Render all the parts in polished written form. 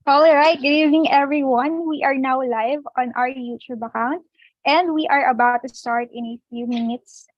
All right, good evening, everyone. We are now live on our YouTube account, and we are about to start in a few minutes.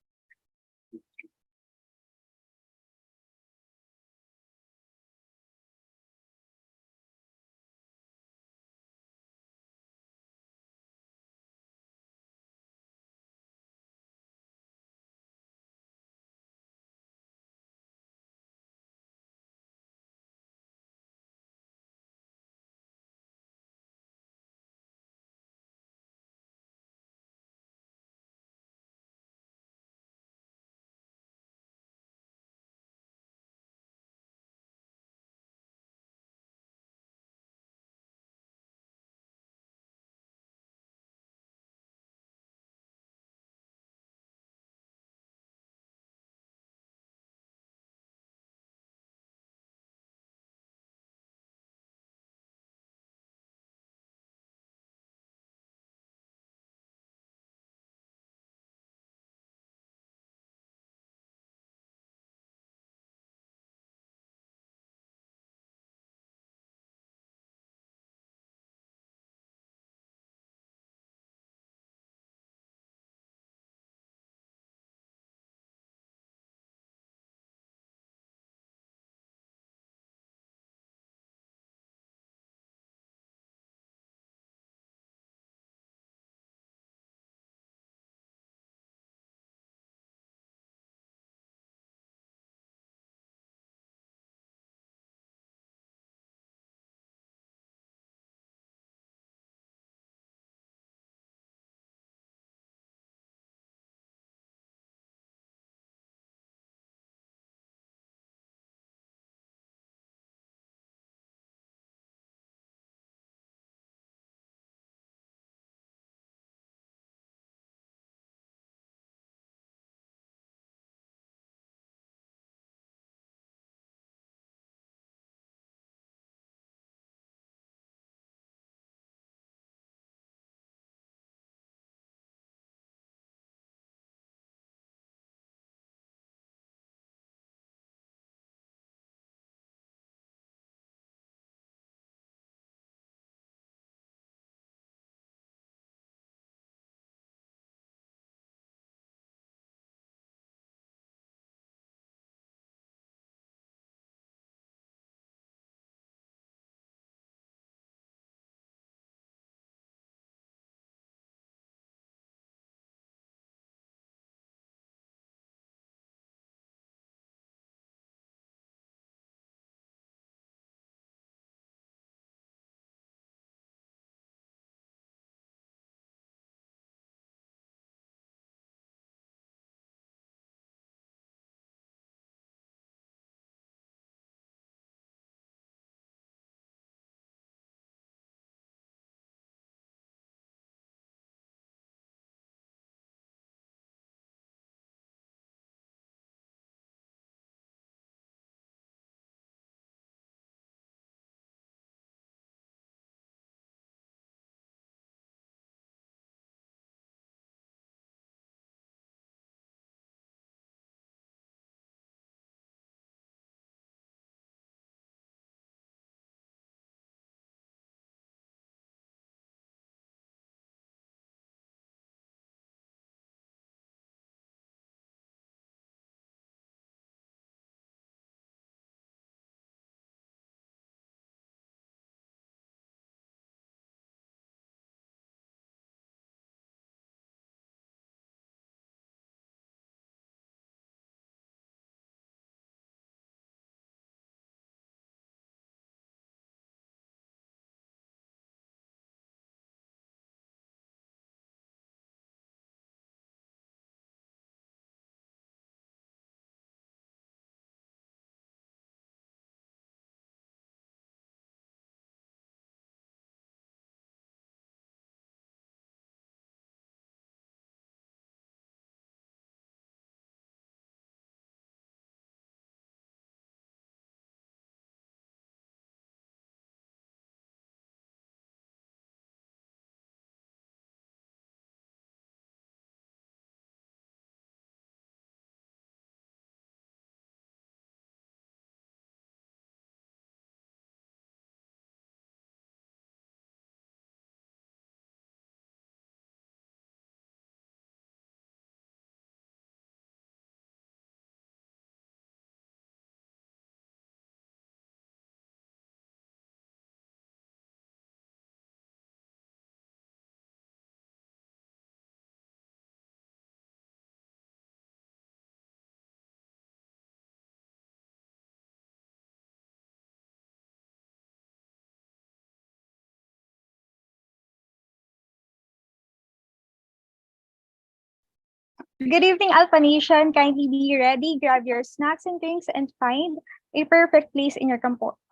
Good evening, Alpha Nation. Kindly be ready, grab your snacks and drinks, and find a perfect place in your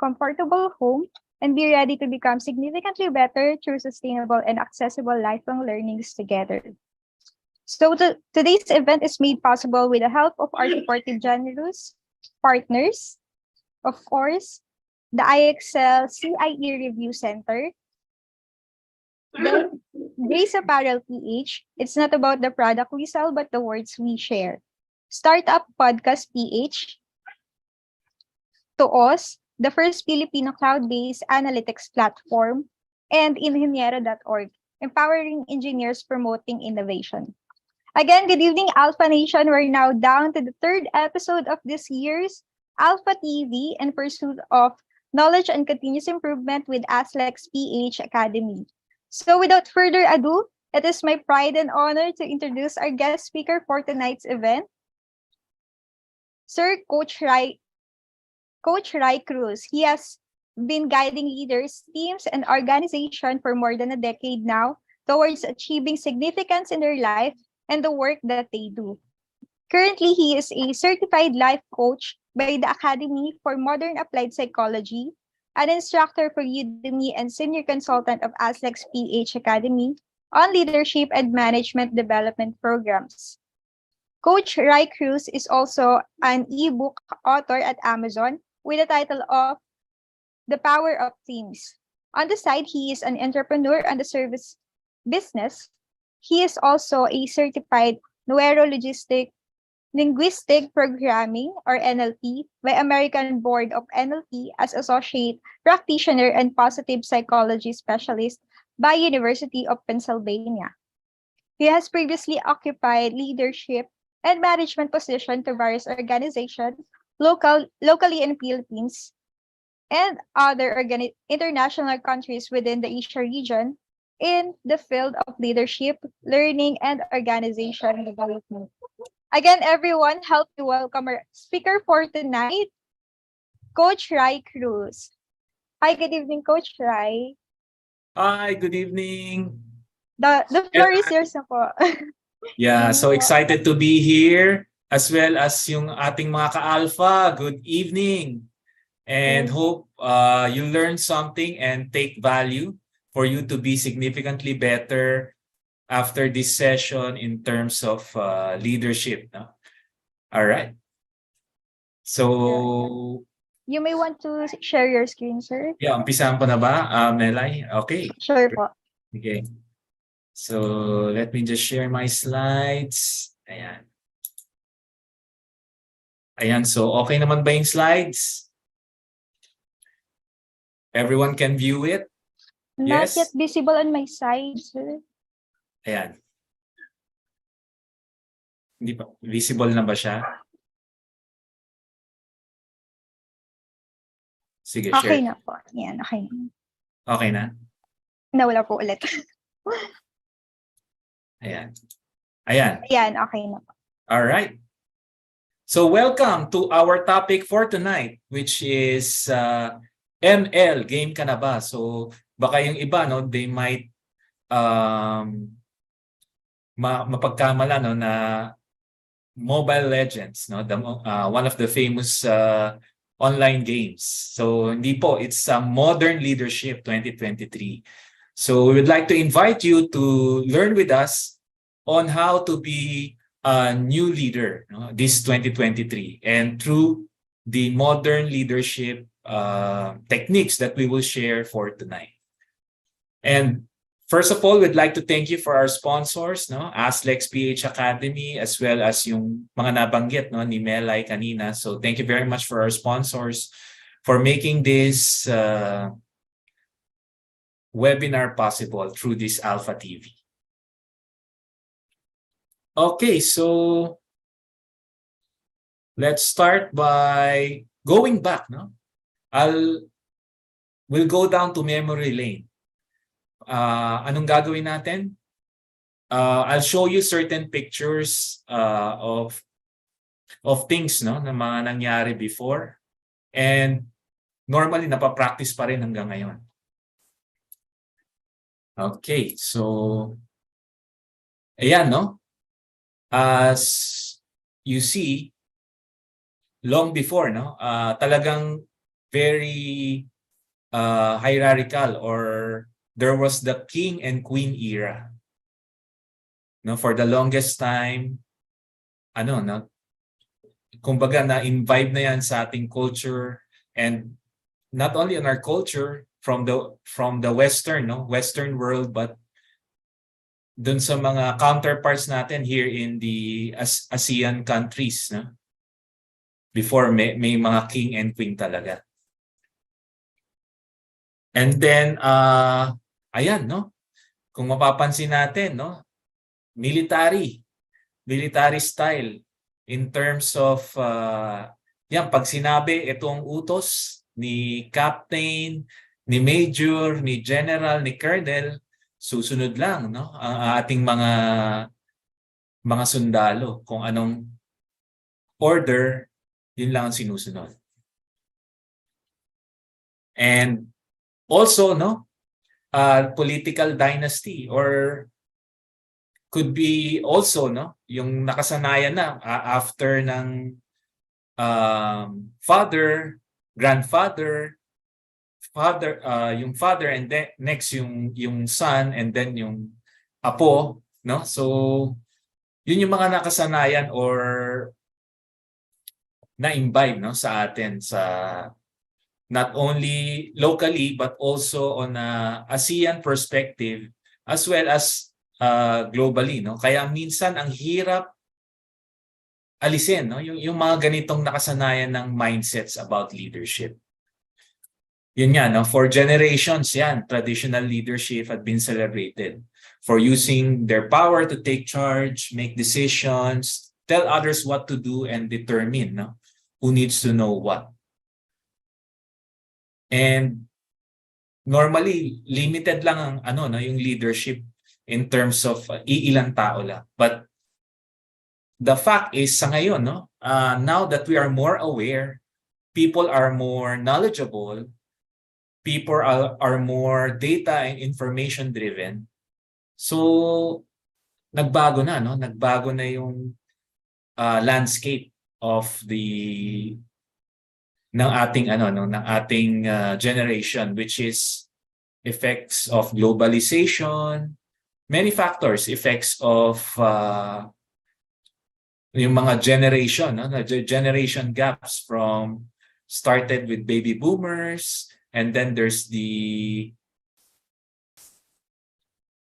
comfortable home. And be ready to become significantly better through sustainable and accessible lifelong learnings together. So, today's event is made possible with the help of our supportive generous partners, of course, the IXL CIE Review Center, then Grace Apparel PH. It's not about the product we sell, but the words we share. Startup Podcast PH. To us, the first Filipino cloud-based analytics platform, and Ingeniero.org, empowering engineers promoting innovation. Again, good evening, Alpha Nation. We're now down to the third episode of this year's Alpha TV in pursuit of knowledge and continuous improvement with ASLEX PH Academy. So without further ado, it is my pride and honor to introduce our guest speaker for tonight's event, Sir Coach Rai Cruz. He has been guiding leaders, teams, and organizations for more than a decade now towards achieving significance in their life and the work that they do. Currently, he is a certified life coach by the Academy for Modern Applied Psychology, an instructor for Udemy, and senior consultant of ASLEX PH Academy on leadership and management development programs. Coach Rai Cruz is also an ebook author at Amazon with the title of The Power of Teams. On the side, he is an entrepreneur on the service business. He is also a certified neurologistic linguistic programming or NLP by American Board of NLP as associate practitioner and positive psychology specialist by University of Pennsylvania. He has previously occupied leadership and management position to various organizations locally in Philippines and other international countries within the Asia region in the field of leadership, learning, and organization development. Again, everyone, help me welcome our speaker for tonight, Coach Rai Cruz. Hi, good evening, Coach Rai. Hi, good evening. The floor is yours na po. Yeah, so excited to be here as well as yung ating mga ka-alpha. Good evening. And hope you learn something and take value for you to be significantly better after this session in terms of leadership. No? All right. So, you may want to share your screen, sir. Yeah, umpisahan ko na ba, Melay? Okay. Sure po. Okay. So, let me just share my slides. Ayan. Ayan, so okay naman ba yung slides? Everyone can view it? Not Yes? yet visible on my side, sir. Ayan. Hindi pa, visible na ba siya? Sige, okay share. Na po. Yan, okay na. Okay na? Nawala po ulit. Ayan. Ayan. Ayan, okay na po. All right. So welcome to our topic for tonight, which is ML, game ka na ba? So baka yung iba, no, they might mapagkamala, no, na Mobile Legends, no, one of the famous online games. So hindi po, it's Modern Leadership 2023. So we would like to invite you to learn with us on how to be a new leader, no, this 2023, and through the modern leadership techniques that we will share for tonight. And first of all, we'd like to thank you for our sponsors, no, ASLEX PH Academy, as well as yung mga nabanggit, no, ni Melay kanina. So thank you very much for our sponsors for making this webinar possible through this Alpha TV. Okay, so let's start by going back. No, we'll go down to memory lane. Anong gagawin natin? I'll show you certain pictures of things, no, na mga nangyari before, and normally napapractice pa rin hanggang ngayon. Okay, so ayan, no? as you see, long before, no, talagang very hierarchical, or there was the king and queen era. No, for the longest time, ano, no, kumbaga na-imbibe na yan sa ating culture, and not only in our culture from the Western world, but dun sa mga counterparts natin here in the ASEAN countries, no? Before may mga king and queen talaga. And then ayan, no? Kung mapapansin natin, no? Military style in terms of yan, pag sinabi itong utos ni captain, ni major, ni general, ni colonel, susunod lang, no, ang ating mga sundalo. Kung anong order, yun lang ang sinusunod. And also, no, political dynasty, or could be also, no, yung nakasanayan na after ng father, grandfather, yung father, and then next yung son, and then yung apo, no? So yun yung mga nakasanayan or na-imbibe, no, sa atin, sa not only locally but also on a ASEAN perspective, as well as globally, no? Kaya minsan ang hirap alisin, no, yung mga ganitong nakasanayan ng mindsets about leadership. Yun nga, no, for generations yan, traditional leadership had been celebrated for using their power to take charge, make decisions, tell others what to do, and determine, no, who needs to know what. And normally limited lang ang no, yung leadership in terms of iilang tao lang. But the fact is, sa ngayon, no, now that we are more aware, people are more knowledgeable, people are more data and information driven. So nagbago na, no? Nagbago na yung landscape of ng ating generation, which is effects of globalization, many factors, effects of yung mga generation, no? Generation gaps from started with baby boomers, and then there's the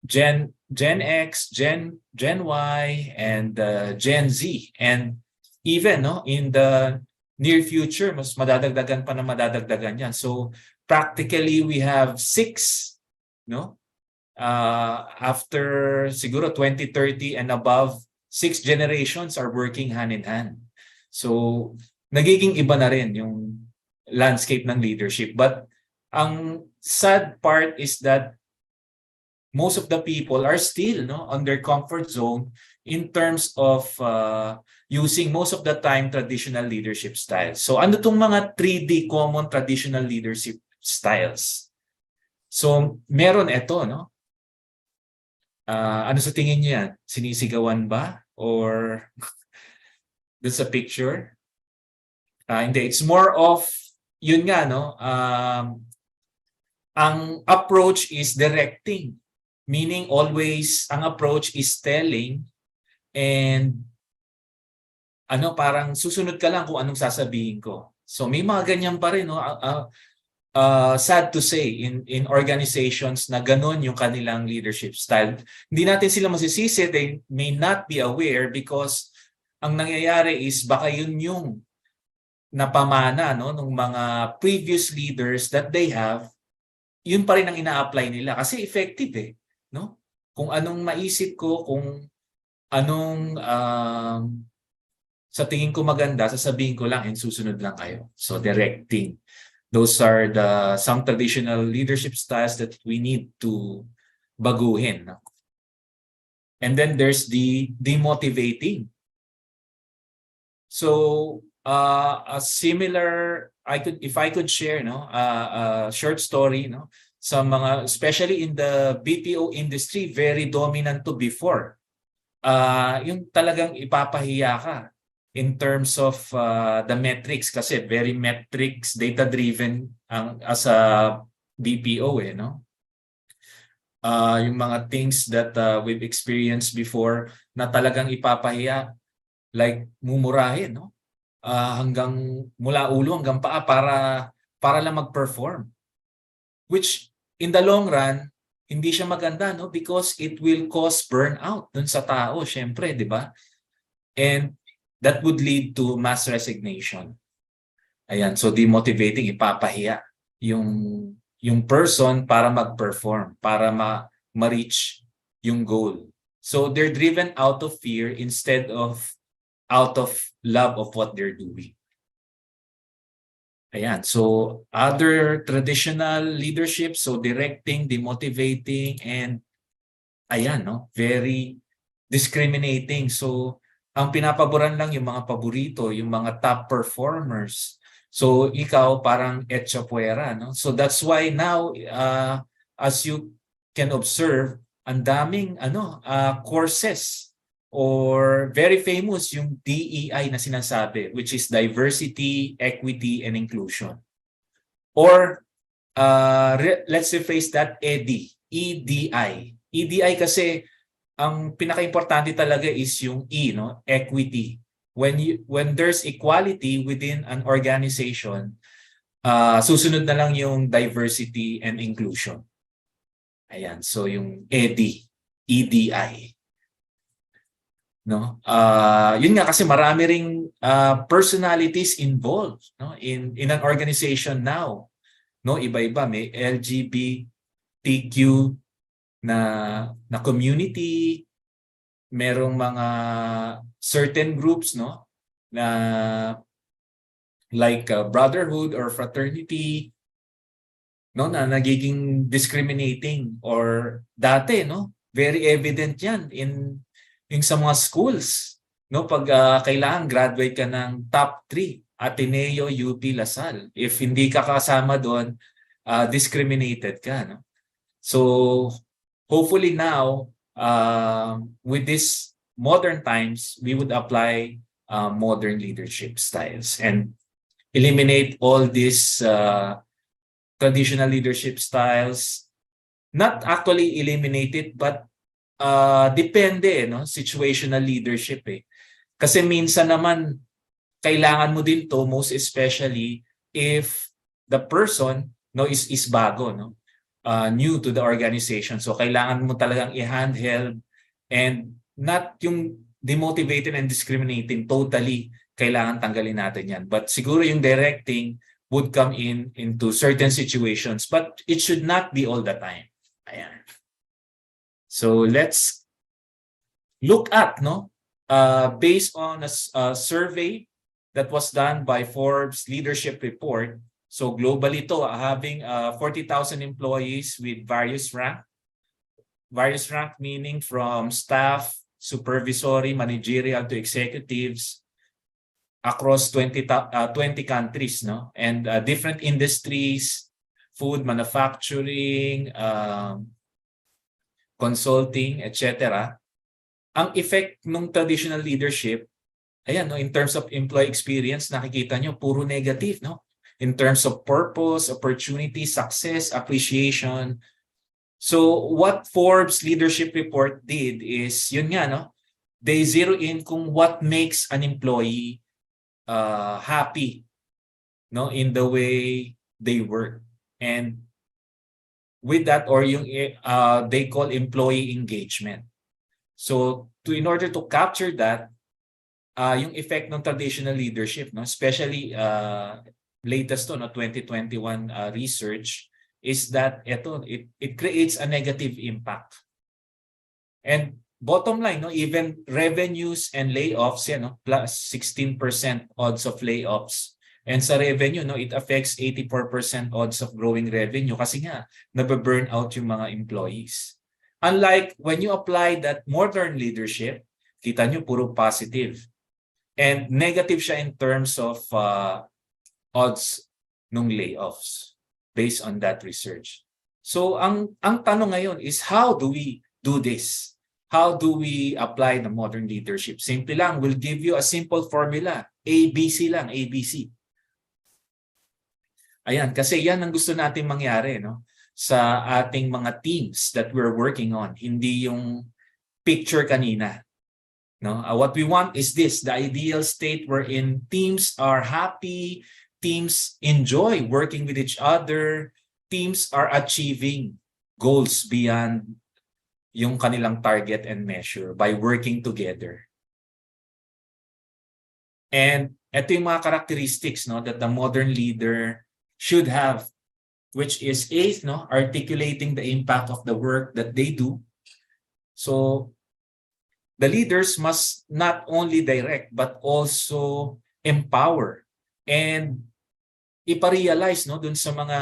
Gen X, Gen Y, and Gen Z. And even, no, in the near future, mas madadagdagan pa na madadagdagan yan. So practically we have 6, no? After siguro 2030 and above, 6 generations are working hand in hand. So nagiging iba na rin yung landscape ng leadership. But ang sad part is that most of the people are still, no, on their comfort zone in terms of using most of the time traditional leadership styles. So ano tong mga 3D common traditional leadership styles? So meron ito, no? Ano sa tingin niyo yan? Sinisigawan ba? Or dun sa picture? Hindi, it's more of, yun nga, no? Ang approach is directing. Meaning always, ang approach is telling, and parang susunod ka lang kung anong sasabihin ko. So may mga ganyan pa rin, no? Sad to say, in organizations na ganun yung kanilang leadership style. Hindi natin sila masisisi, they may not be aware, because ang nangyayari is baka yun yung napamana, no, ng mga previous leaders that they have, yun pa rin ang ina-apply nila kasi effective, no? Kung anong maisip ko, kung anong sa tingin ko maganda, sasabihin ko lang and susunod lang kayo. So directing. Those are some traditional leadership styles that we need to baguhin. No? And then there's the demotivating. So a similar, if I could share, no, a short story, no, sa mga, especially in the BPO industry, very dominant to before. yung talagang ipapahiya ka in terms of the metrics kasi very metrics data driven ang as a BPO no. Yung mga things that we've experienced before na talagang ipapahiya, like mumurahin no. Hanggang mula ulo hanggang paa para lang mag-perform, which in the long run hindi siya maganda no, because it will cause burnout dun sa tao syempre, di ba? And that would lead to mass resignation. Ayan, so demotivating, ipapahiya yung person para mag-perform, para ma-reach yung goal. So they're driven out of fear instead of out of love of what they're doing. Ayan, so other traditional leadership, so directing, demotivating, and ayan, no, very discriminating. So ang pinapaboran lang yung mga paborito, yung mga top performers. So ikaw parang etcha puwera, no? So that's why now, as you can observe, ang daming courses or very famous yung DEI na sinasabi, which is diversity, equity, and inclusion. Or let's rephrase that, EDI. EDI kasi ang pinaka-importante talaga is yung E, no? Equity. When there's equality within an organization, susunod na lang yung diversity and inclusion. Ayan, so yung EDI. No? Yun nga kasi marami ring personalities involved no in an organization now. No, iba-iba, may LGBTQ na community, merong mga certain groups no na like brotherhood or fraternity no na nagiging discriminating, or dati no very evident yan in sa mga schools no pag kailangan graduate ka ng top 3 Ateneo, UP, Lasal, if hindi ka kasama doon, discriminated ka no. So hopefully now with this modern times we would apply modern leadership styles and eliminate all these traditional leadership styles. Not actually eliminate it, but depende no, situational leadership kasi minsan naman kailangan mo din to, most especially if the person no is bago no, new to the organization, so kailangan mo talagang i-handheld and not yung demotivated and discriminating totally, kailangan tanggalin natin yan, but siguro yung directing would come into certain situations, but it should not be all the time. Ayan. So let's look at no based on a survey that was done by Forbes Leadership Report. So globally to having 40,000 employees with various rank meaning from staff, supervisory, managerial to executives across 20 countries no, and different industries, food, manufacturing, consulting, etc. Ang effect ng traditional leadership, ayan no, in terms of employee experience, nakikita nyo puro negative no, in terms of purpose, opportunity, success, appreciation. So what Forbes Leadership Report did is yun nga no, they zero in kung what makes an employee happy no in the way they work, and with that, or yung they call employee engagement. So in order to capture that, yung effect ng traditional leadership no, especially latest to no 2021 research, is that it creates a negative impact. And bottom line no, even revenues and layoffs yan no, plus 16% odds of layoffs. And sa revenue, no, it affects 84% odds of growing revenue kasi nga nabe-burn out yung mga employees. Unlike when you apply that modern leadership, kita nyo puro positive. And negative siya in terms of odds ng layoffs based on that research. So ang tanong ngayon is how do we do this? how do we apply the modern leadership? Simple lang, we'll give you a simple formula. ABC lang, ABC. Ayan, kasi yan ang gusto natin mangyari, no? Sa ating mga teams that we're working on. Hindi yung picture kanina. No? What we want is this, the ideal state wherein teams are happy, teams enjoy working with each other, teams are achieving goals beyond yung kanilang target and measure by working together. And ito yung mga characteristics, no, that the modern leader should have, which is eighth, no, articulating the impact of the work that they do. So the leaders must not only direct but also empower and iparealize, no, dun sa mga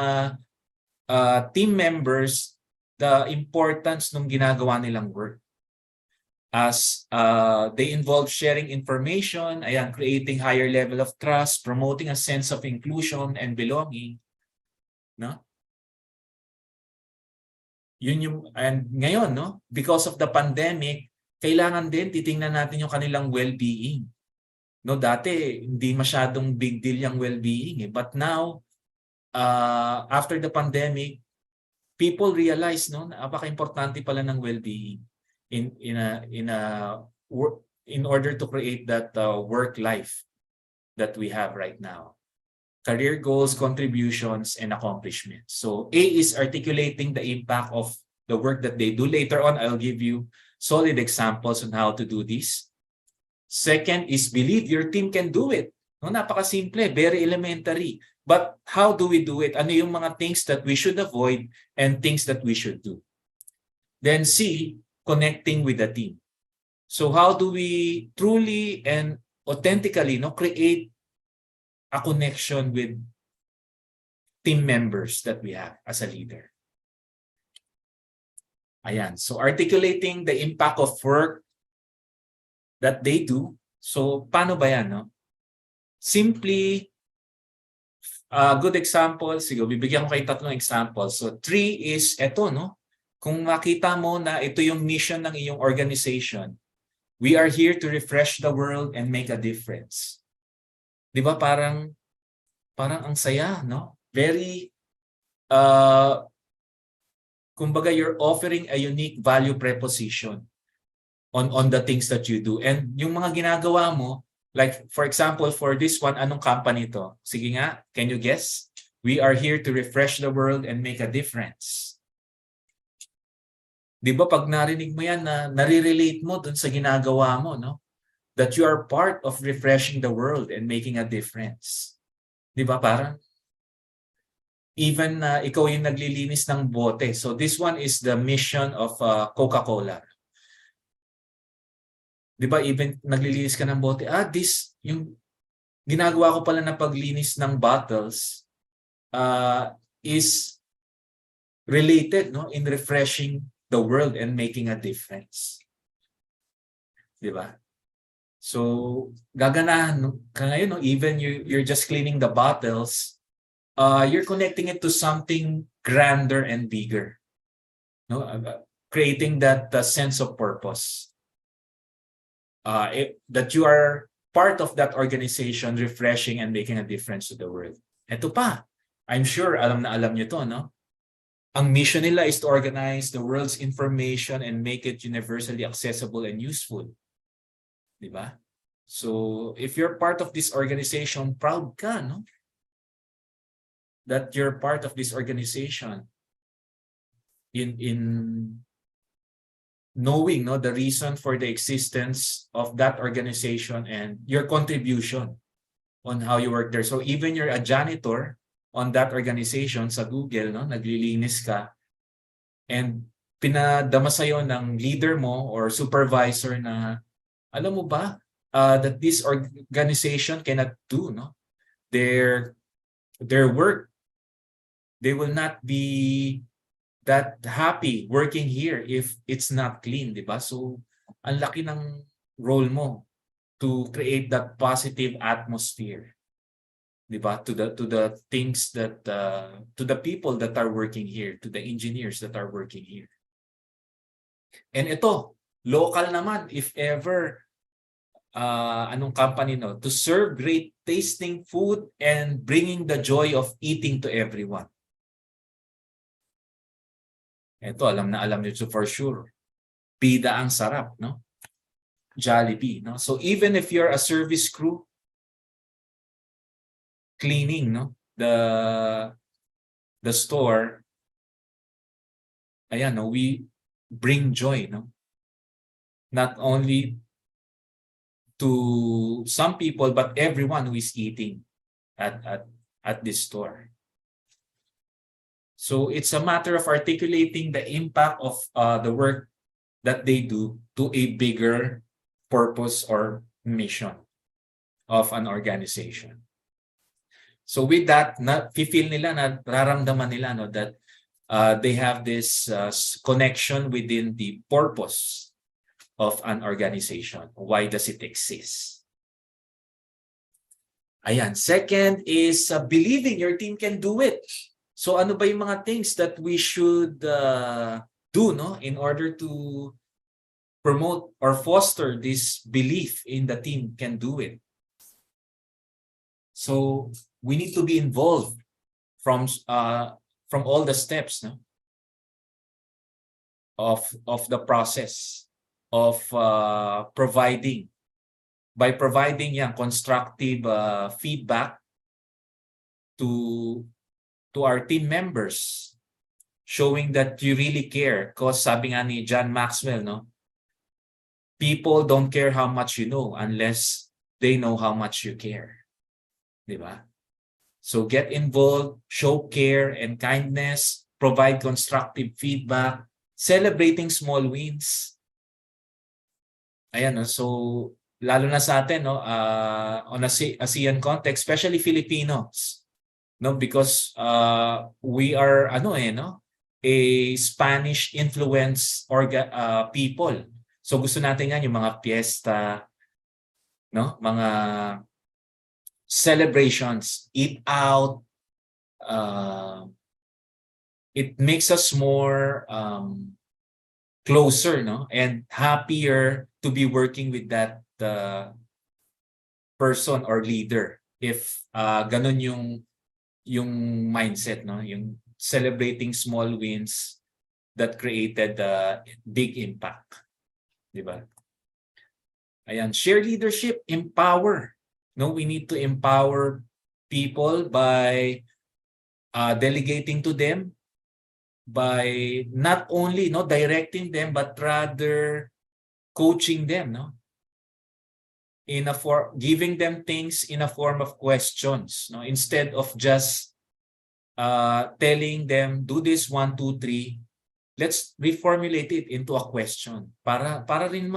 team members the importance ng ginagawa nilang work. As they involve sharing information, ayan, creating higher level of trust, promoting a sense of inclusion and belonging, no? Yun yung, and ngayon, no, because of the pandemic, kailangan din titingnan natin yung kanilang well-being. No, dati hindi masyadong big deal yung well-being, but now after the pandemic, people realize, no, napaka-importante pala ng well-being in order to create that work life that we have right now. Career goals, contributions, and accomplishments. So A is articulating the impact of the work that they do. Later on, I'll give you solid examples on how to do this. Second is believe your team can do it. No, napakasimple, very elementary. But how do we do it? Ano yung mga things that we should avoid and things that we should do? Then C, connecting with the team. So how do we truly and authentically, no, create a connection with team members that we have as a leader? Ayan. So articulating the impact of work that they do. So paano ba yan, no? Simply, good example, siguro bibigyan ko kayo tatlong examples. So 3 is eto, no? Kung makita mo na ito yung mission ng iyong organization, we are here to refresh the world and make a difference. Di ba parang ang saya, no? Very, kumbaga you're offering a unique value proposition on the things that you do. And yung mga ginagawa mo, like for example, for this one, anong company to? Sige nga, can you guess? We are here to refresh the world and make a difference. Di ba pag narinig mo yan, na nare-relate mo dun sa ginagawa mo, no? That you are part of refreshing the world and making a difference. Di ba parang even ikaw yung naglilinis ng bote. So this one is the mission of Coca-Cola. Di ba even naglilinis ka ng bote, this yung ginagawa ko pala na paglinis ng bottles is related, no, in refreshing the world and making a difference. Di ba? So gaganahan ka ngayon, no, even you're just cleaning the bottles, you're connecting it to something grander and bigger, no, creating that sense of purpose. That you are part of that organization, refreshing and making a difference to the world. Ito pa, I'm sure alam na alam nyo to, no? Ang mission nila is to organize the world's information and make it universally accessible and useful. Di ba? So, if you're part of this organization, proud ka, no? That you're part of this organization. In knowing, no, the reason for the existence of that organization and your contribution on how you work there. So even you're a janitor on that organization sa Google, no, naglilinis ka, and pinadama sa'yo ng leader mo or supervisor na, alam mo ba, that this organization cannot do, no, their work. They will not be that happy working here if it's not clean, di ba? So, ang laki ng role mo to create that positive atmosphere, di ba? To the things that to the people that are working here, to the engineers that are working here. And ito, Local naman, if ever, anong company, no? To serve great tasting food and bringing the joy of eating to everyone. Ito, alam na alam nyo for sure. Pida ang sarap, no? Jollibee, no? So even if you're a service crew, cleaning, no? The store, ayan, no? We bring joy, no? Not only to some people, but everyone who is eating at this store. So it's a matter of articulating the impact of the work that they do to a bigger purpose or mission of an organization. So with that, feel nila, nararamdaman nila, no, that they have this connection within the purpose of an organization. Why does it exist? Ayan. Second is believing your team can do it. So ano ba yung mga things that we should do, no, in order to promote or foster this belief in the team can do it? So we need to be involved from all the steps, no, of the process of providing yan constructive feedback to our team members, showing that you really care. Because sabi nga ni John Maxwell, no, people don't care how much you know unless they know how much you care. Diba? So get involved, show care and kindness, provide constructive feedback, celebrating small wins. Ayan, no? So lalo na sa atin, no, on ASEAN context, especially Filipinos, no, because we are a Spanish influence people. So gusto natin yan yung mga fiesta, no, mga celebrations, eat out. It makes us more closer, no, and happier to be working with that person or leader if ganun yung mindset, no, yung celebrating small wins that created a big impact, di ba? Ayan, share leadership, empower, no, we need to empower people by delegating to them, by not only, no, directing them, but rather coaching them, no, giving them things in a form of questions, no, instead of just telling them do this 1 2 3. Let's reformulate it into a question para rin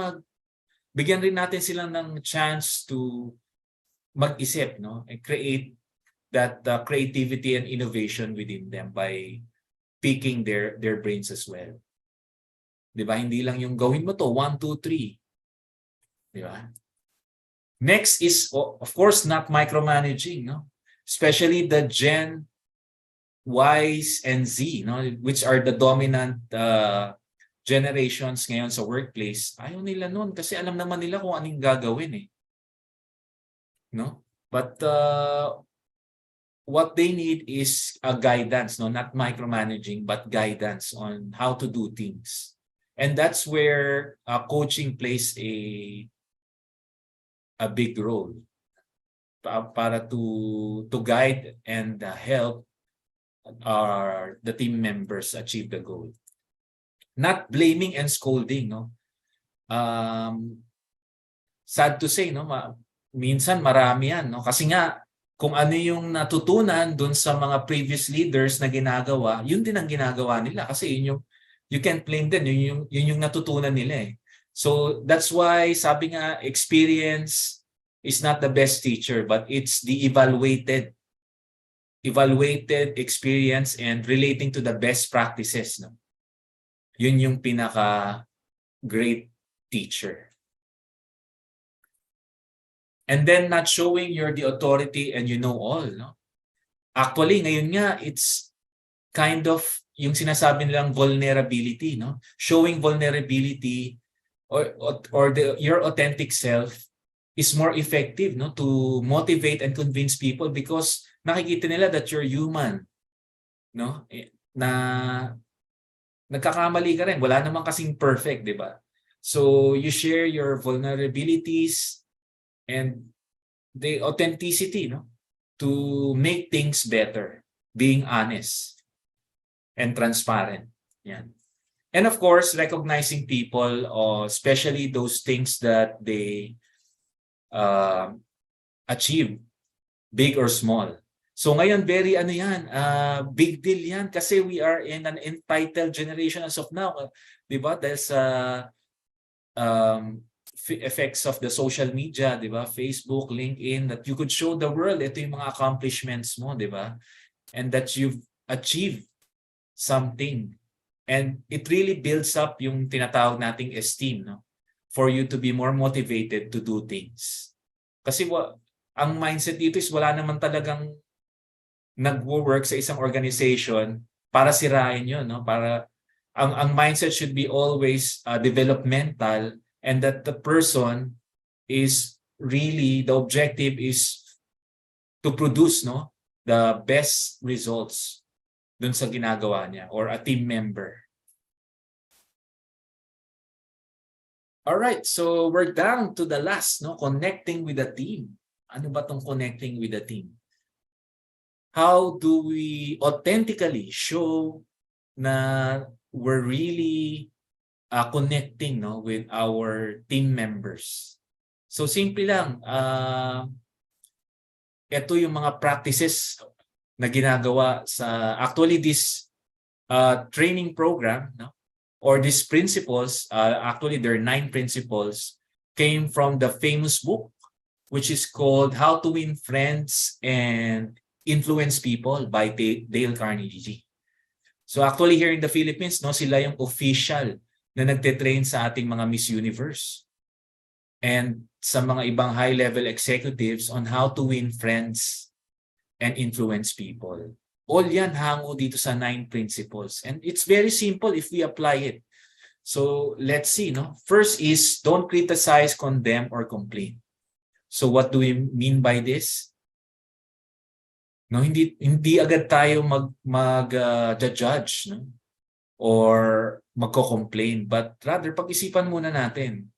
bigyan rin natin sila ng chance to mag-isip, no, and create that creativity and innovation within them by picking their brains as well. Diba? Hindi lang yung gawin mo to 1 2 3. Diba? Next is, of course, not micromanaging, no? Especially the Gen Ys and Z, no, which are the dominant generations ngayon sa workplace. Ayaw nila nun kasi alam naman nila kung anong gagawin, eh. No? But what they need is a guidance, no, not micromanaging, but guidance on how to do things. And that's where coaching plays a big role para to guide and help the team members achieve the goal. Not blaming and scolding, no. Sad to say, no, minsan marami yan, no, kasi nga kung ano yung natutunan dun sa mga previous leaders na ginagawa, yun din ang ginagawa nila kasi yun yung, you can't blame them, yun yung natutunan nila, eh. So that's why sabi nga experience is not the best teacher, but it's the evaluated experience and relating to the best practices, no. Yun yung pinaka great teacher. And then not showing you're the authority and you know all, no? Actually, ngayon nga, it's kind of yung sinasabi nilang vulnerability, no? Showing vulnerability your authentic self is more effective, no, to motivate and convince people because nakikita nila that you're human, no? Na nagkakamali ka rin. Wala naman kasing perfect, di ba? So you share your vulnerabilities and the authenticity, no, to make things better, being honest and transparent. Yan. And of course, recognizing people, especially those things that they achieve, big or small. So ngayon, very big deal yan kasi we are in an entitled generation as of now. Di ba? Dahil sa effects of the social media, di ba? Facebook, LinkedIn, that you could show the world, ito yung mga accomplishments mo, di ba? And that you've achieved something. And it really builds up yung tinatawag nating esteem, no? For you to be more motivated to do things. Kasi ang mindset dito is wala naman talagang nagwo-work sa isang organization para sirain yun, no? Para ang mindset should be always developmental, and that the person is really, the objective is to produce, no, the best results dun sa ginagawa niya or a team member. All right, so we're down to the last, no, connecting with the team. Ano ba tong connecting with the team? How do we authentically show na we're really connecting, no, with our team members? So simple lang, ito yung mga practices na ginagawa sa actually this training program, no, or these principles, actually there are 9 principles, came from the famous book which is called How to Win Friends and Influence People by Dale Carnegie. So actually here in the Philippines, no, sila yung official na nagte-train sa ating mga Miss Universe and sa mga ibang high-level executives on how to win friends and influence people. All yan hango dito sa 9 principles. And it's very simple if we apply it. So let's see, no? First is don't criticize, condemn, or complain. So what do we mean by this? No, hindi agad tayo judge, no? Or magko-complain, but rather pag-isipan muna natin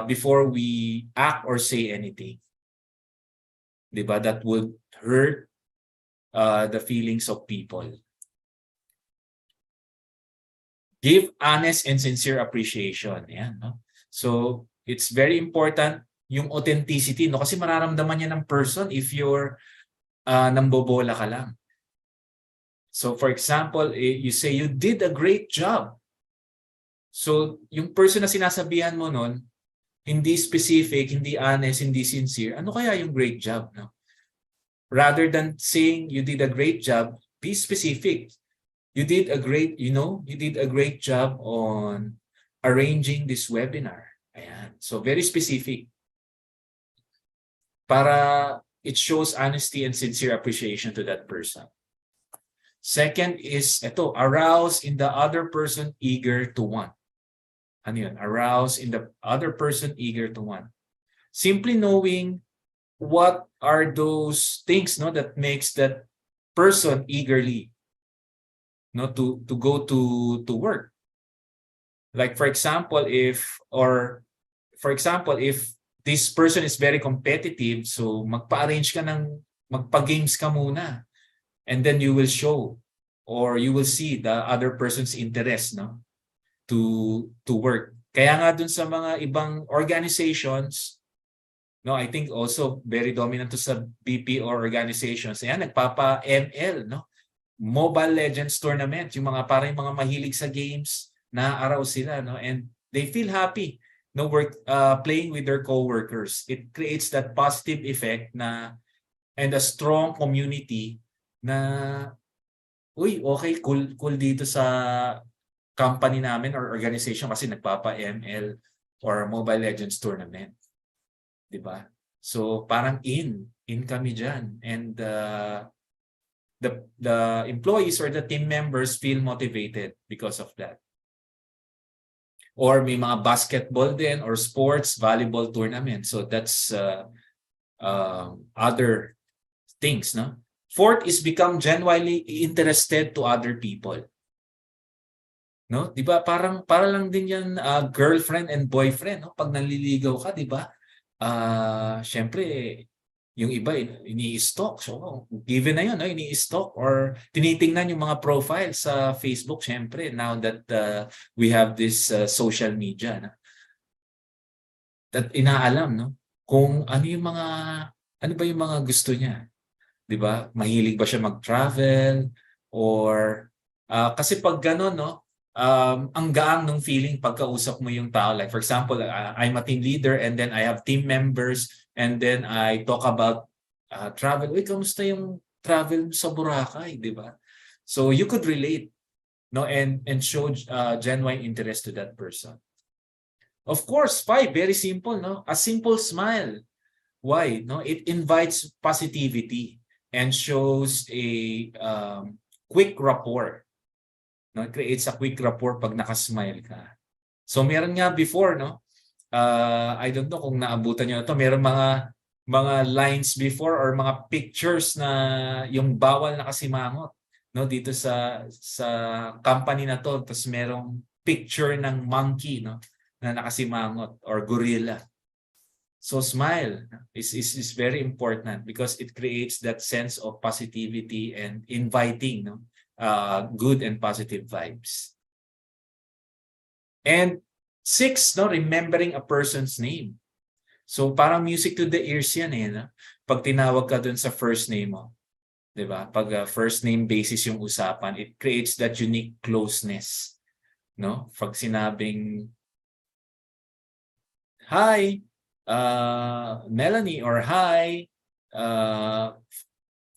before we act or say anything. Diba? That would hurt the feelings of people. Give honest and sincere appreciation. Yan, no? So it's very important yung authenticity, no? Kasi mararamdaman niya ng person if you're nambobola ka lang. So for example, you say you did a great job. So yung person na sinasabihan mo nun, hindi specific, hindi honest, hindi sincere, ano kaya yung great job, no? Rather than saying you did a great job, be specific. You did a great job on arranging this webinar. Ayan. So very specific. Para it shows honesty and sincere appreciation to that person. Second is arouse in the other person eager to want. Ano yun? Arouse in the other person eager to want. Simply knowing what are those things, no, that makes that person eagerly, no, to go to work. Like for example, if this person is very competitive, so magpa-games ka muna, and then you will show or you will see the other person's interest, no, to work. Kaya nga dun sa mga ibang organizations, no, I think also very dominant to sa BPO organizations, ayan, nagpapa-ML, no, Mobile Legends tournament, yung parang mga mahilig sa games, naaaraw sila, no, and they feel happy, no, playing with their co-workers. It creates that positive effect and a strong community na, uy, okay, cool dito sa company namin or organization kasi nagpapa-ML or Mobile Legends tournament. Diba? So parang in kami dyan. And the employees or the team members feel motivated because of that. Or may mga basketball din or sports, volleyball tournament. So that's other things, no? Fourth is become genuinely interested to other people. No? 'Di ba? Para lang din 'yan girlfriend and boyfriend, no? Pag nanliligaw ka, 'di ba? Syempre yung iba ini-stalk. So, given na 'yun, no? Ini-stalk or tinitingnan yung mga profile sa Facebook syempre now that we have this social media, no? At inaalam, no? Kung ano ba yung mga gusto niya. 'Di ba? Mahilig ba siya mag-travel or kasi pag gano'n, no, ang gaang ng feeling pagkausap mo yung tao. Like for example, I'm a team leader and then I have team members and then I talk about travel. Uy, kamusta yung travel mo sa Boracay, 'di ba? So you could relate, no, and show genuine interest to that person. Of course, five, very simple, no? A simple smile. Why? No, it invites positivity and shows a quick rapport. No, it creates a quick rapport pag nakasmile ka. So meron nga before, no? I don't know kung naabutan niyo na to. Meron mga lines before or mga pictures na yung bawal na kasimangot, no, dito sa company na to. Tapos merong picture ng monkey, no, na nakasimangot or gorilla. So smile is very important because it creates that sense of positivity and inviting, no, good and positive vibes. And six, no, remembering a person's name. So parang music to the ears yan no? Pag tinawag ka dun sa first name mo, 'di ba? Pag first name basis yung usapan, it creates that unique closeness, no? Pag sinabing hi, Melanie or hi,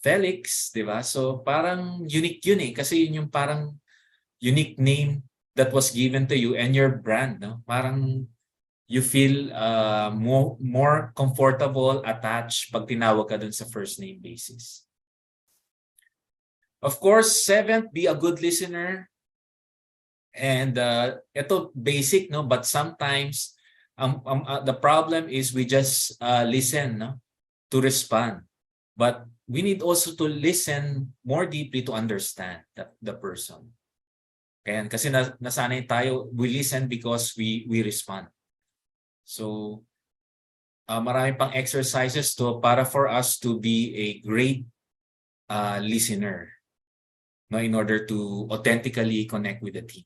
Felix, 'di ba? So parang unique yun kasi yun yung parang unique name that was given to you and your brand, no? Parang you feel more comfortable, attached pag tinawag ka dun sa first name basis. Of course, seventh, be a good listener. And ito basic, no, but sometimes the problem is we just listen, no, to respond. But we need also to listen more deeply to understand the person. Kaya kasi nasanay tayo, we listen because we respond. So marami pang exercises para for us to be a great listener, no, in order to authentically connect with the team.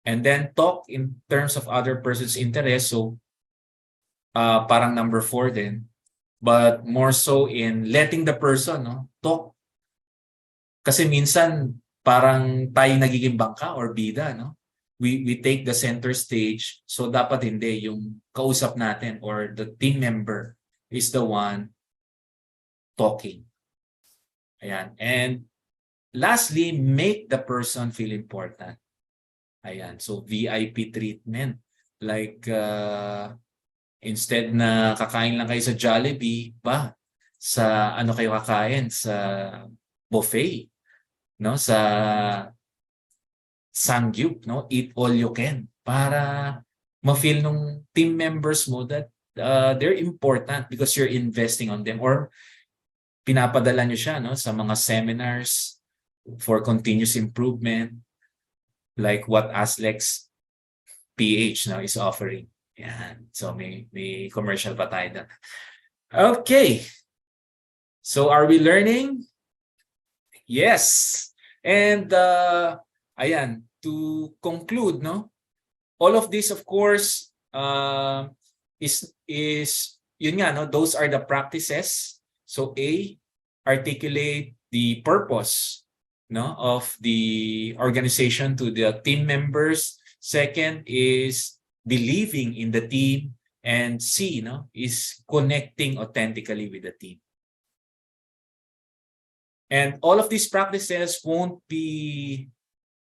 And then talk in terms of other person's interest. So parang number 4 din. But more so in letting the person, no, talk. Kasi minsan parang tayo nagiging bangka or bida, no? We take the center stage. So dapat hindi yung kausap natin or the team member is the one talking. Ayan. And lastly, make the person feel important. Ayan. So VIP treatment. Like instead na kakain lang kayo sa Jollibee, sa ano kayo kakain? Sa buffet, no? Sa Sangyup, no? Eat all you can para ma-feel nung team members mo that they're important because you're investing on them or pinapadala nyo siya, no, sa mga seminars for continuous improvement like what Aslex PH now is offering. Yan. So may commercial pa tayo doon. Okay. So are we learning? Yes. And ayan, to conclude, no? All of this, of course, is yun nga, no? Those are the practices. So A, articulate the purpose, no, of the organization to the team members. Second is believing in the team, and C, no, is connecting authentically with the team. And all of these practices won't be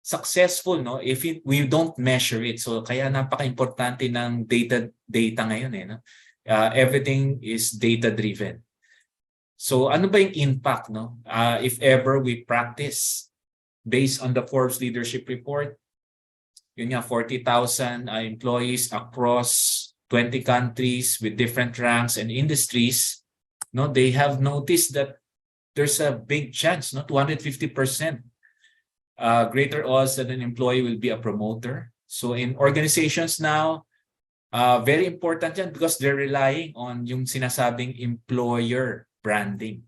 successful, no, if we don't measure it. So kaya napaka-importante ng data ngayon no? Everything is data driven. So ano ba yung impact, no? If ever we practice based on the Forbes Leadership Report, yun nga, 40,000 employees across 20 countries with different ranks and industries, no, they have noticed that there's a big chance, no, 250% greater odds that an employee will be a promoter. So in organizations now, very important yan because they're relying on yung sinasabing employer branding.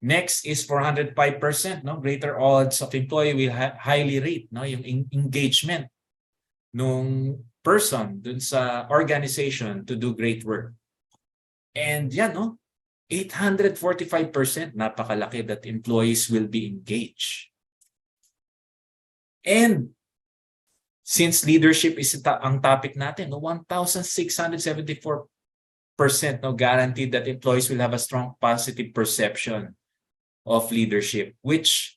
Next is 405%, no, greater odds of employee will highly rate, no, yung engagement nung person dun sa organization to do great work. And yan, no, 845%, napakalaki that employees will be engaged. And since leadership is ang topic natin, no, 1,674% no, guaranteed that employees will have a strong positive perception of leadership, which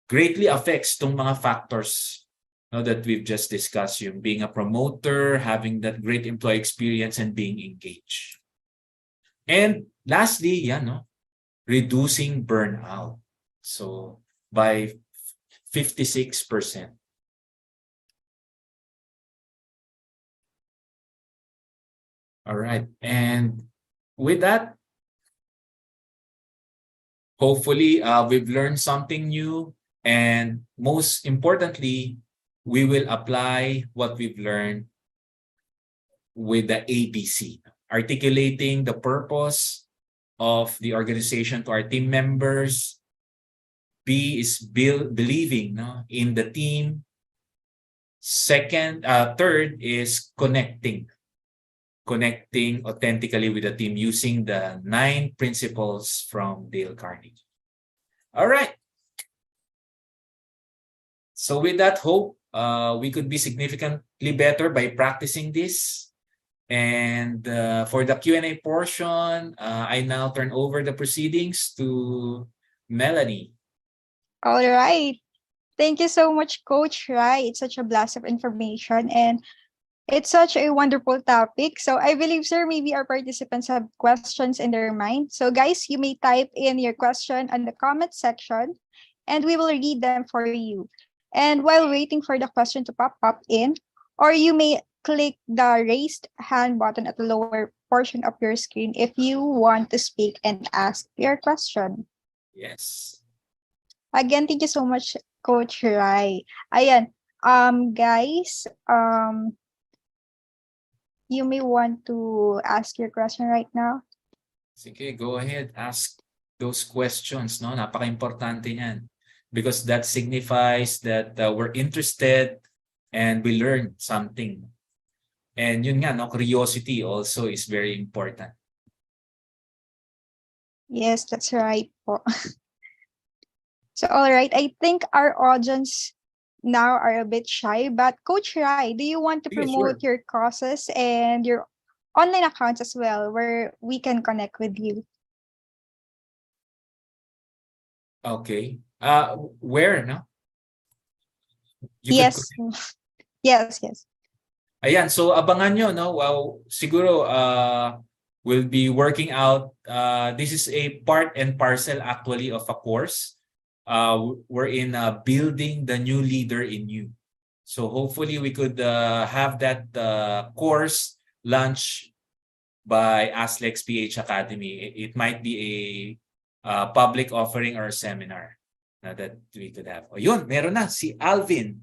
greatly affects tong mga factors, no, that we've just discussed, yung being a promoter, having that great employee experience, and being engaged. And lastly, yan, no, reducing burnout. So by 56%. All right. And with that, hopefully, we've learned something new, and most importantly, we will apply what we've learned with the ABC, articulating the purpose of the organization to our team members. B is believing, no, in the team. Third is connecting authentically with the team using the 9 principles from Dale Carnegie. All right. So with that hope, we could be significantly better by practicing this. And for the Q&A portion, I now turn over the proceedings to Melanie. All right. Thank you so much, Coach Rai. It's such a blast of information, and it's such a wonderful topic. So I believe, sir, maybe our participants have questions in their mind. So guys, you may type in your question on the comment section, and we will read them for you. And while waiting for the question to pop up in, or you may click the raised hand button at the lower portion of your screen if you want to speak and ask your question. Yes. Again, thank you so much, Coach Rai. Ayan, guys, you may want to ask your question right now. Sige, go ahead. Ask those questions, no? Napaka-importante niyan. Because that signifies that we're interested and we learned something. And yun nga, no? Curiosity also is very important. Yes, that's right po. So, all right, I think our audience now are a bit shy, but Coach Rai, do you want to Yeah, promote sure. your courses and your online accounts as well, where we can connect with you? Okay. Where, no? You could Yes. Yes, yes. Ayan, so abangan nyo, no? Wow, siguro we'll be working out. This is a part and parcel actually of a course. We're in building the new leader in you. So hopefully we could have that course launched by ASLEX PH Academy. It might be a public offering or a seminar that we could have. O yun, meron na si Alvin.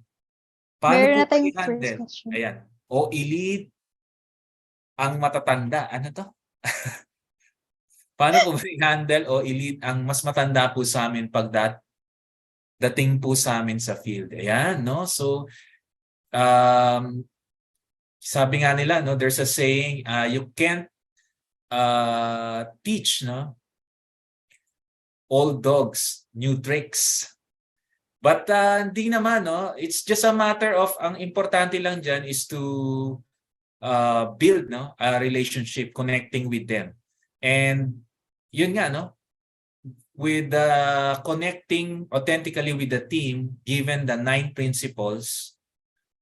Paano Meron na po tayong first i-handle? question. Ayan. O i-lead ang matatanda. Ano to? Paano po ba i-handle o i-lead ang mas matanda po sa amin pag dating po sa amin sa field? Ayan, no? So, sabi nga nila, no, there's a saying, you can't teach, no, old dogs new tricks. But hindi naman, no? It's just a matter of, ang importante lang dyan is to build, no, a relationship, connecting with them. And yun nga, no? With connecting authentically with the team, given the 9 principles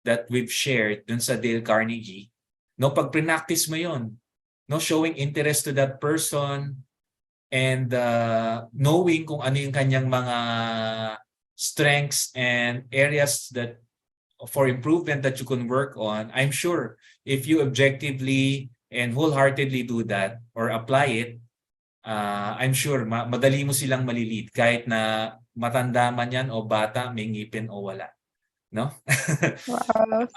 that we've shared dun sa Dale Carnegie, no, pag pre-practice mo yun, no, showing interest to that person and knowing kung ano yung kanyang mga strengths and areas that for improvement that you can work on, I'm sure if you objectively and wholeheartedly do that or apply it, I'm sure madali mo silang malilid kahit na matanda man yan o bata, may ngipin o wala. No? Wow.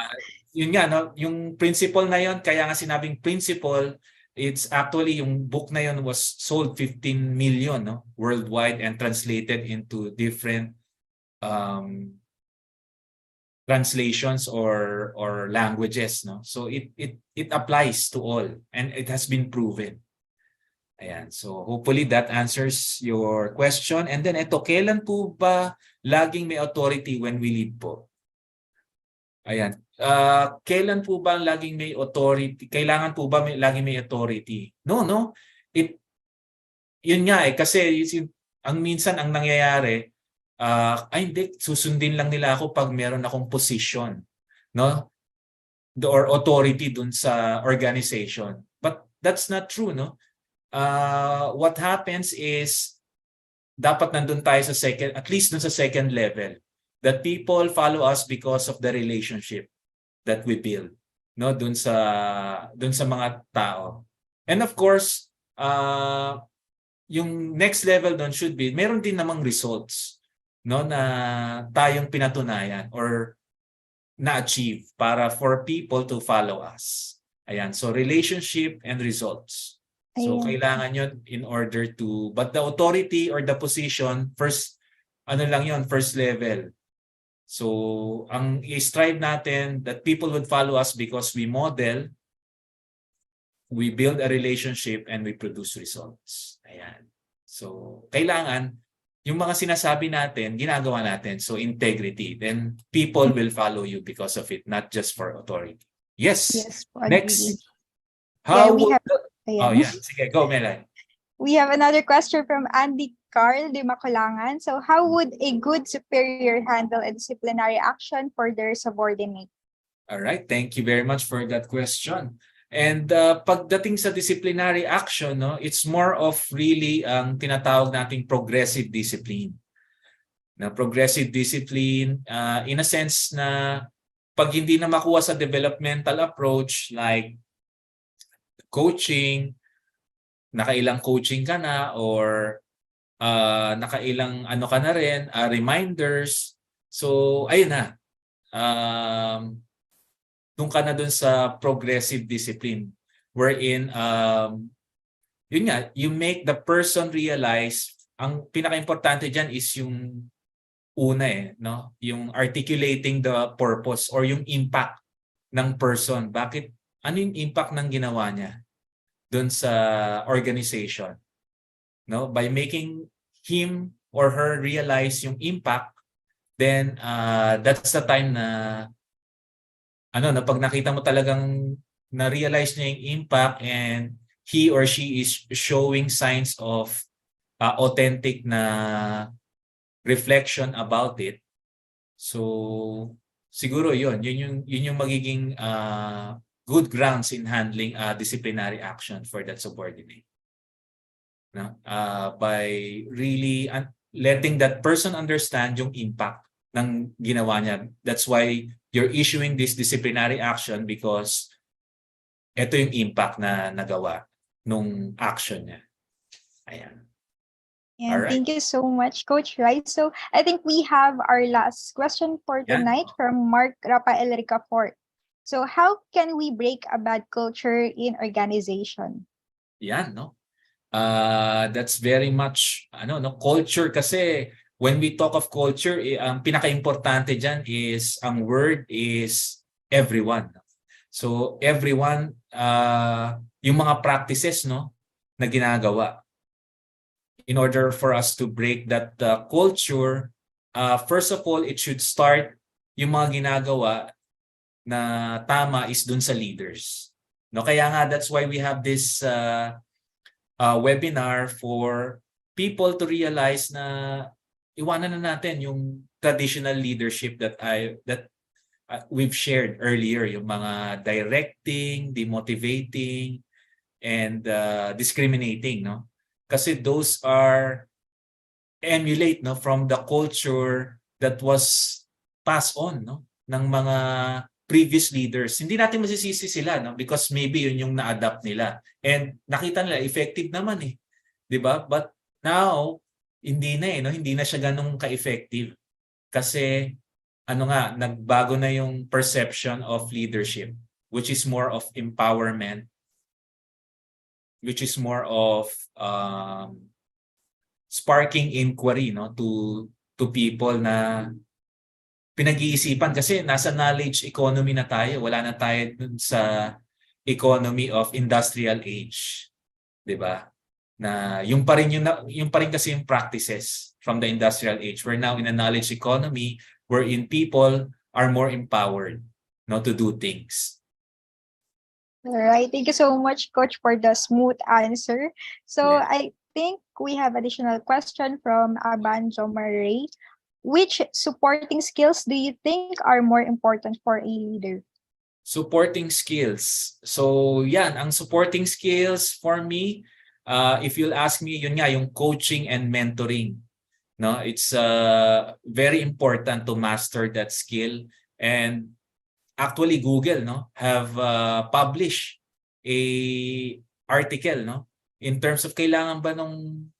Yun nga, no? Yung principle na yun, kaya nga sinabing principle, it's actually yung book na yun was sold 15 million, no? Worldwide and translated into different translations or languages, no? So it applies to all and it has been proven. Ayan. So hopefully that answers your question. And then ito, kailan po ba laging may authority when we lead po? Ayan. Kailan po ba laging may authority? Kailangan po ba laging may authority? No. Yun nga kasi ang minsan ang nangyayari, ay hindi, susundin lang nila ako pag meron akong position, no? Or authority dun sa organization. But that's not true, no? What happens is dapat nandun tayo sa at least dun sa second level, that people follow us because of the relationship that we build, no? Dun sa mga tao. And of course, yung next level dun should be meron din namang results, no, na tayong pinatunayan or na-achieve para for people to follow us. Ayan, so relationship and results. So kailangan yun in order to, but the authority or the position, first, lang yun, first level. So ang i-strive natin that people would follow us because we model, we build a relationship, and we produce results. Ayan. So kailangan, yung mga sinasabi natin, ginagawa natin. So integrity, then people will follow you because of it, not just for authority. Yes. Next. How would sige, go Melanie. We have another question from Andy Carl de Macolangan. So how would a good superior handle a disciplinary action for their subordinate? All right, thank you very much for that question. And pagdating sa disciplinary action, no, it's more of really ang tinatawag nating progressive discipline. Na progressive discipline in a sense na pag hindi na makuha sa developmental approach like coaching, nakailang coaching ka na or nakailang ano ka na rin, reminders. So ayun na. Doon ka na dun sa progressive discipline wherein yun nga, you make the person realize, ang pinaka-importante dyan is yung una no? Yung articulating the purpose or yung impact ng person. Bakit? Ano yung impact ng ginawa niya dun sa organization? No? By making him or her realize yung impact, then that's the time na na pag nakita mo talagang na-realize niya yung impact and he or she is showing signs of authentic na reflection about it. So siguro yun yung magiging good grounds in handling disciplinary action for that subordinate. No? By really letting that person understand yung impact ng ginawa niya. That's why you're issuing this disciplinary action because ito yung impact na nagawa nung action niya. Ayan. And thank you so much, Coach Rai. So I think we have our last question for tonight from Mark Rafael Ricafort. So how can we break a bad culture in organization? Yan, no? That's very much culture kasi when we talk of culture, ang pinaka-importante dyan is ang word is everyone. So everyone, yung mga practices na ginagawa. In order for us to break that culture, first of all, it should start yung mga ginagawa na tama is dun sa leaders. No, kaya nga that's why we have this webinar for people to realize na iwanan na natin yung traditional leadership that we've shared earlier, yung mga directing, demotivating, and discriminating, no? Kasi those are emulate from the culture that was passed on, no? ng mga previous leaders. Hindi natin masisisi sila, no? Because maybe yun yung na-adapt nila. And nakita nila, effective naman eh. 'Di ba? But now, hindi na eh, no? Hindi na siya ganun ka-effective. Kasi ano nga, nagbago na yung perception of leadership, which is more of empowerment, which is more of sparking inquiry, no, to people na pinag-iisipan kasi nasa knowledge economy na tayo. Wala na tayo dun sa economy of industrial age, 'di ba? Na yung pa rin yung pa rin kasi yung practices from the industrial age. We're now in a knowledge economy wherein people are more empowered, no, to do things. All right. Thank you so much, Coach, for the smooth answer. So Yeah. I think we have additional question from Abanjo Marie. Which supporting skills do you think are more important for a leader? Supporting skills. So yan, ang supporting skills for me, if you'll ask me, yun nga, yung coaching and mentoring. No, it's very important to master that skill. And actually Google, no, have published a article, no, in terms of kailangan ba nung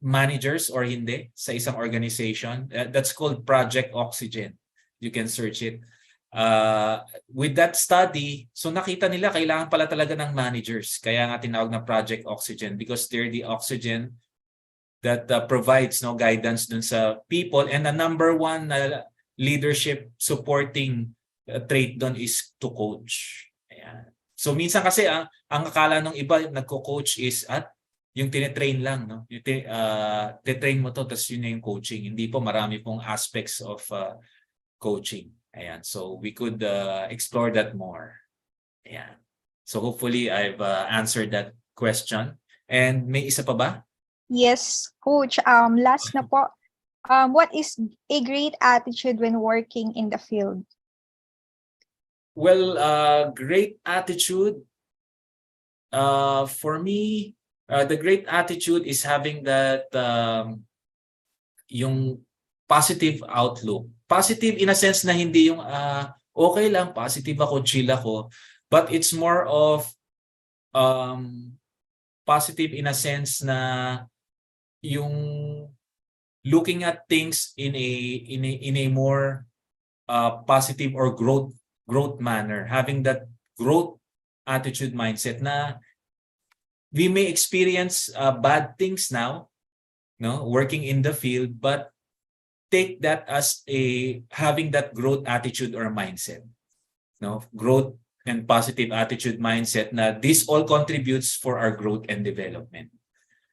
managers or hindi sa isang organization. That's called Project Oxygen. You can search it. With that study, so nakita nila kailangan pala talaga ng managers. Kaya nga tinawag na Project Oxygen because they're the oxygen that provides no guidance dun sa people. And the number one leadership supporting trait doon is to coach. Ayan. So minsan kasi ang akala ng iba nagko-coach is at yung tine-train lang, no? Yung titrain mo to tapos yun na yung coaching. Hindi po, marami pong aspects of coaching. Ayan. So we could explore that more. Ayan. So hopefully I've answered that question. And may isa pa ba? Yes, Coach. Last na po. What is a great attitude when working in the field? Well, great attitude. For me, the great attitude is having that yung positive outlook. Positive in a sense na hindi yung okay lang, positive ako, chill ako. But it's more of positive in a sense na yung looking at things in a more positive or growth manner, having that growth attitude mindset na we may experience bad things now, no, working in the field, but take that as having that growth attitude or mindset, no, growth and positive attitude mindset na this all contributes for our growth and development.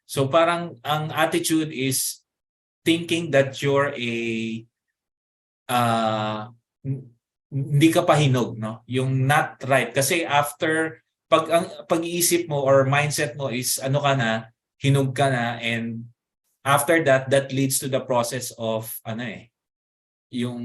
So parang ang attitude is thinking that you're hindi ka pahinog, no? Yung not right. Kasi after, pag-iisip mo or mindset mo is ano ka na, hinog ka na, and after that, that leads to the process of, yung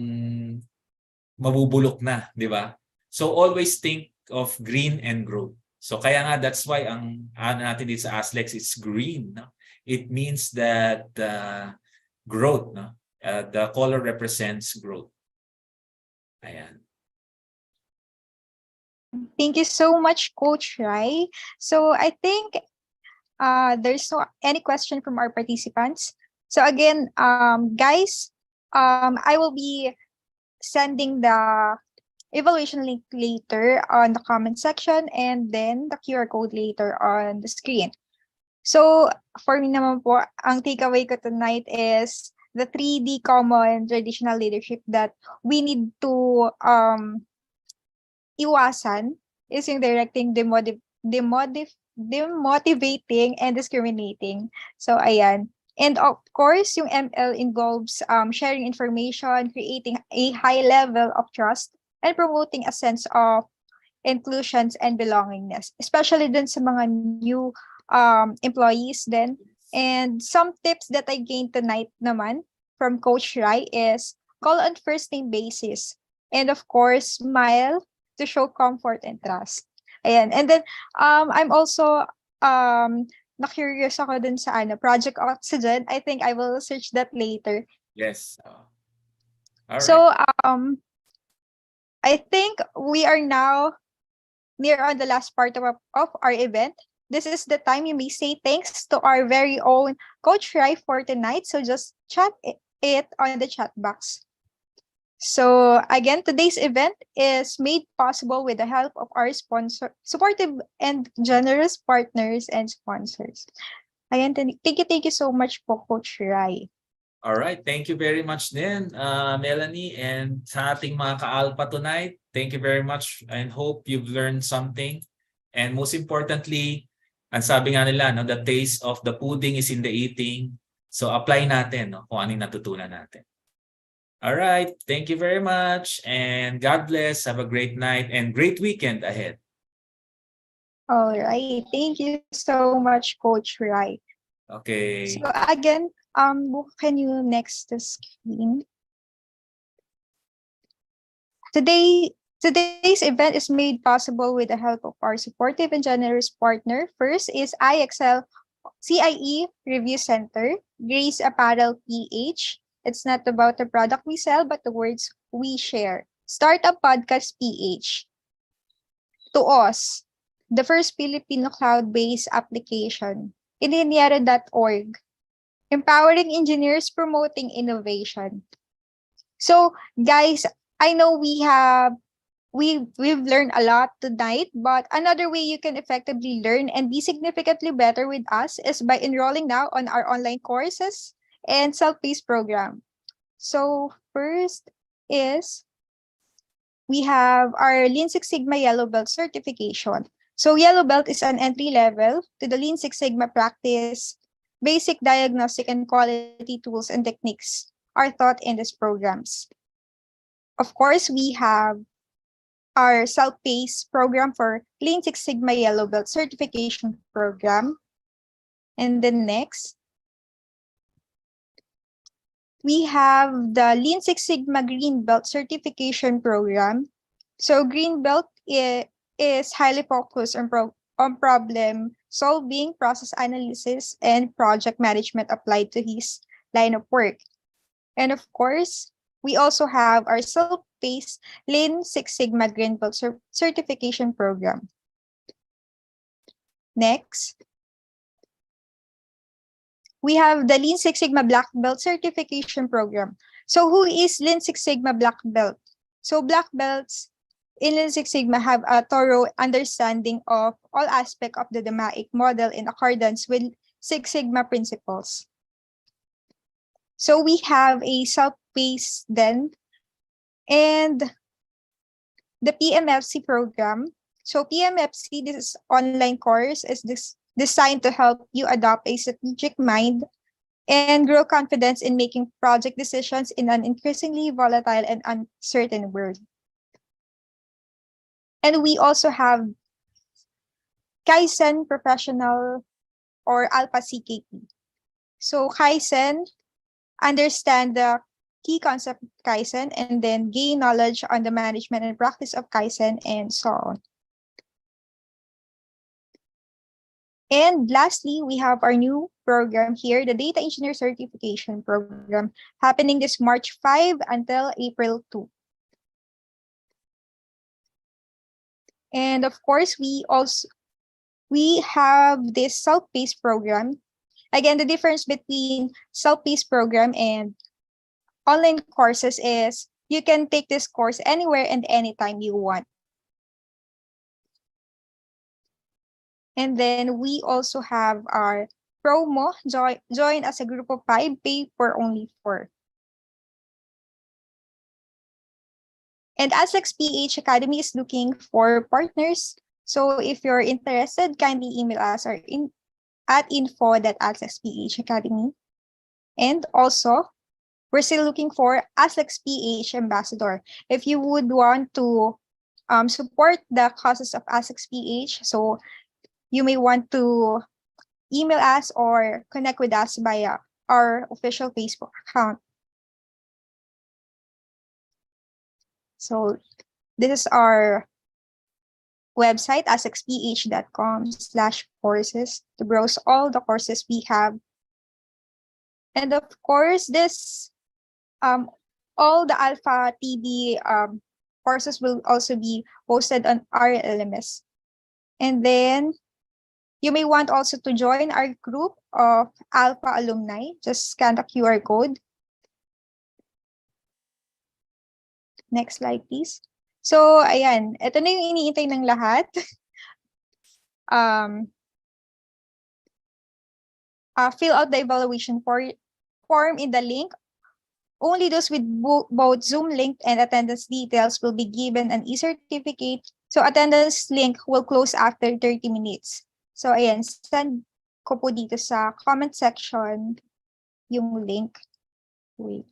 mabubulok na, di ba? So always think of green and growth. So kaya nga, that's why ang natin dito sa ASLEX is green, no? It means that growth, no? The color represents growth. Ayan. Thank you so much, Coach Rai. So I think there's no any question from our participants. So again, guys, I will be sending the evaluation link later on the comment section and then the QR code later on the screen. So for me naman po, ang takeaway ko tonight is the 3D common traditional leadership that we need to iwasan is yung directing, demotivating, and discriminating. So ayan. And of course, yung ML involves sharing information, creating a high level of trust, and promoting a sense of inclusions and belongingness, especially dun sa mga new employees then. And some tips that I gained tonight naman from Coach Rai is call on first name basis. And of course, smile to show comfort and trust. Ayan. And then, I'm also na-curious ako dun sa Project Oxygen. I think I will search that later. Yes. All right. So, I think we are now near on the last part of our event. This is the time you may say thanks to our very own Coach Rai for tonight. So just chat it on the chat box. So again, today's event is made possible with the help of our supportive and generous partners and sponsors. Again, thank you so much po, Coach Rai. All right, thank you very much din, Melanie, and sa ating mga ka-alpha tonight. Thank you very much and hope you've learned something. And most importantly, ang sabi nga nila, no, the taste of the pudding is in the eating. So apply natin, no, kung ano yung natutunan natin. All right, thank you very much and God bless. Have a great night and great weekend ahead. All right. Thank you so much, Coach Rai. Okay. So again, can you next the screen? Today's event is made possible with the help of our supportive and generous partner. First is IXL CIE Review Center, Grace Apparel PH. It's not about the product we sell, but the words we share. Startup Podcast PH. To us, the first Filipino cloud-based application. Ininyera.org. Empowering engineers promoting innovation. So, guys, I know we've learned a lot tonight, but another way you can effectively learn and be significantly better with us is by enrolling now on our online courses and self-paced program. So, first is we have our Lean Six Sigma Yellow Belt certification. So Yellow Belt is an entry level to the Lean Six Sigma practice. Basic diagnostic and quality tools and techniques are taught in these programs. Of course, we have our self-paced program for Lean Six Sigma Yellow Belt certification program. And then next, we have the Lean Six Sigma Green Belt certification program. So Green Belt is highly focused on problem solving, process analysis, and project management applied to his line of work. And of course, we also have our self-paced Lean Six Sigma Green Belt certification program. Next, we have the Lean Six Sigma Black Belt certification program. So who is Lean Six Sigma Black Belt? So black belts in Lean Six Sigma have a thorough understanding of all aspects of the DMAIC model in accordance with Six Sigma principles. So we have a self-paced then and the PMFC program. So PMFC, this online course is designed to help you adopt a strategic mind and grow confidence in making project decisions in an increasingly volatile and uncertain world. And we also have Kaizen Professional or Alpha CKP. So Kaizen, understand the key concept of Kaizen and then gain knowledge on the management and practice of Kaizen and so on. And lastly, we have our new program here, the Data Engineer Certification Program, happening this March 5 until April 2. And of course, we have this self-paced program. Again, the difference between self-paced program and online courses is you can take this course anywhere and anytime you want. And then we also have our promo, join as a group of 5, pay for only 4. And ASEX PH Academy is looking for partners. So if you're interested, kindly email us at info@asexphacademy. And also, we're still looking for ASEX PH ambassador. If you would want to support the causes of ASEX PH, so you may want to email us or connect with us via our official Facebook account. So this is our website, asexph.com/courses, to browse all the courses we have. And of course, this all the Alpha TV courses will also be posted on our LMS. And then you may want also to join our group of Alpha alumni. Just scan the QR code. Next slide, please. So, ayan. Ito na yung iniintay ng lahat. Fill out the evaluation form in the link. Only those with both Zoom link and attendance details will be given an e-certificate. So, attendance link will close after 30 minutes. So, ayan. Send ko po dito sa comment section yung link. Wait.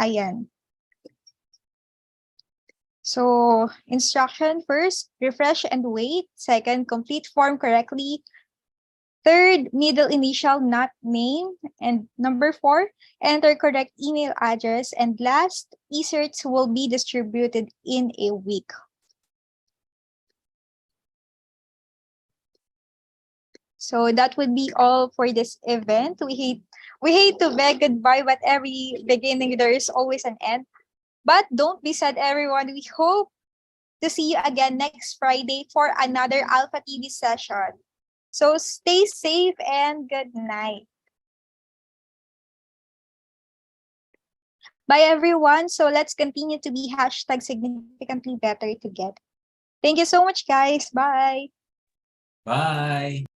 Ayan. So, instruction first, refresh and wait. Second, complete form correctly. Third, middle initial, not name. And number 4, enter correct email address. And last, e-certs will be distributed in a week. So that would be all for this event. We hate to beg goodbye, but every beginning there is always an end. But don't be sad, everyone. We hope to see you again next Friday for another Alpha TV session. So stay safe and good night. Bye, everyone. So let's continue to be #significantly better together. Thank you so much, guys. Bye. Bye.